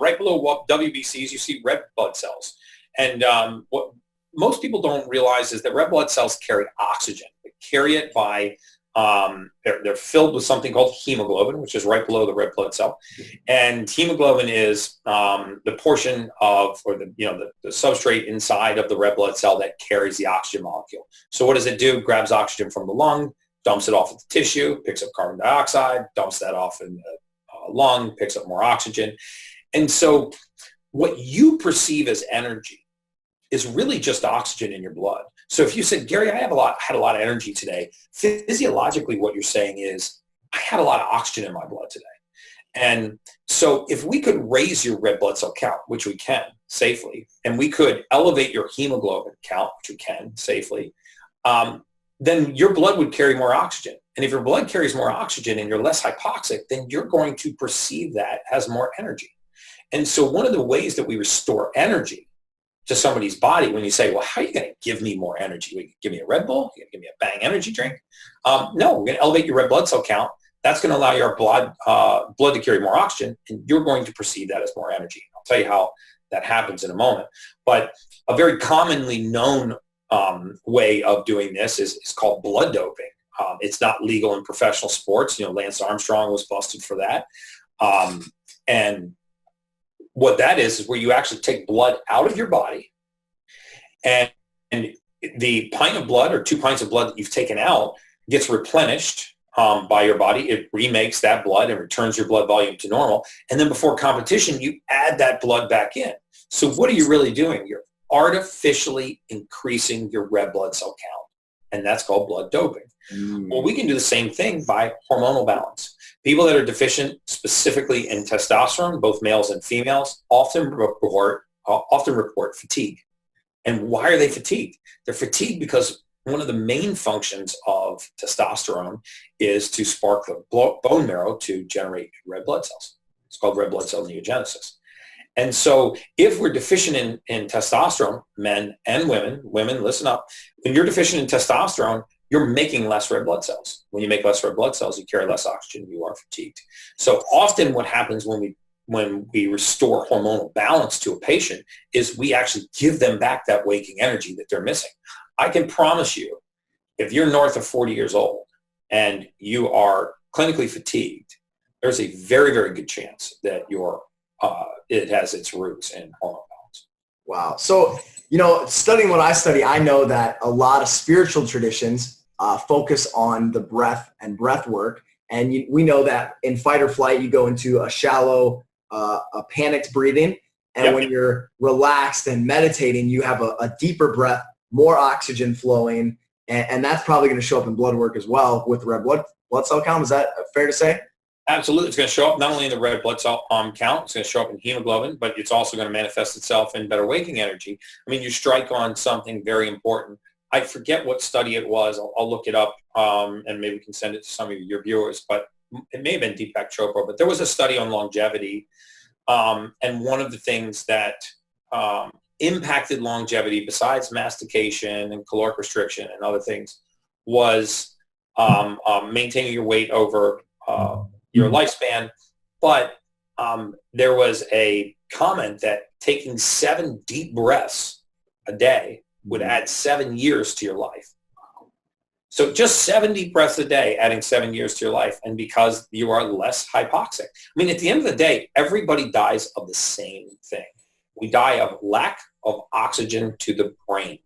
right below WBCs, you see red blood cells. And what most people don't realize is that red blood cells carry oxygen. They carry it by, they're filled with something called hemoglobin, which is right below the red blood cell. And hemoglobin is the portion of, or the substrate inside of the red blood cell that carries the oxygen molecule. So what does it do? It grabs oxygen from the lung, dumps it off at the tissue, picks up carbon dioxide, dumps that off in the lung, picks up more oxygen. And so what you perceive as energy is really just oxygen in your blood. So if you said, Gary, I had a lot of energy today, physiologically what you're saying is, I had a lot of oxygen in my blood today. And so if we could raise your red blood cell count, which we can safely, and we could elevate your hemoglobin count, which we can safely, then your blood would carry more oxygen. And if your blood carries more oxygen and you're less hypoxic, then you're going to perceive that as more energy. And so one of the ways that we restore energy to somebody's body, when you say, well, how are you going to give me more energy? Will you give me a Red Bull? You're going to give me a Bang energy drink? No, we're going to elevate your red blood cell count. That's going to allow your blood to carry more oxygen, and you're going to perceive that as more energy. I'll tell you how that happens in a moment. But a very commonly known way of doing this is called blood doping. It's not legal in professional sports. Lance Armstrong was busted for that. And what that is where you actually take blood out of your body, and the pint of blood or 2 pints of blood that you've taken out gets replenished by your body. It remakes that blood and returns your blood volume to normal. And then before competition, you add that blood back in. So what are you really doing? You're artificially increasing your red blood cell count, and that's called blood doping. Well, we can do the same thing by hormonal balance. People that are deficient specifically in testosterone, both males and females, often report fatigue. And why are they fatigued? They're fatigued because one of the main functions of testosterone is to spark the bone marrow to generate red blood cells. It's called red blood cell neogenesis. And so if we're deficient in testosterone, men and women, listen up. When you're deficient in testosterone, you're making less red blood cells. When you make less red blood cells, you carry less oxygen, you are fatigued. So often what happens when we restore hormonal balance to a patient is we actually give them back that waking energy that they're missing. I can promise you, if you're north of 40 years old and you are clinically fatigued, there's a very, very good chance that it has its roots in hormone balance. Wow. So, studying what I study, I know that a lot of spiritual traditions focus on the breath and breath work. And we know that in fight or flight, you go into a shallow, a panicked breathing. And when you're relaxed and meditating, you have a deeper breath, more oxygen flowing. And that's probably going to show up in blood work as well with red blood cell count. Is that fair to say? Absolutely. It's going to show up not only in the red blood cell count, it's going to show up in hemoglobin, but it's also going to manifest itself in better waking energy. I mean, you strike on something very important. I forget what study it was. I'll look it up and maybe we can send it to some of your viewers, but it may have been Deepak Chopra, but there was a study on longevity. And one of the things that impacted longevity besides mastication and caloric restriction and other things was maintaining your weight over your lifespan. But there was a comment that taking 7 deep breaths a day would add 7 years to your life. So just 7 deep breaths a day, adding 7 years to your life, and because you are less hypoxic. I mean, at the end of the day, everybody dies of the same thing. We die of lack of oxygen to the brain.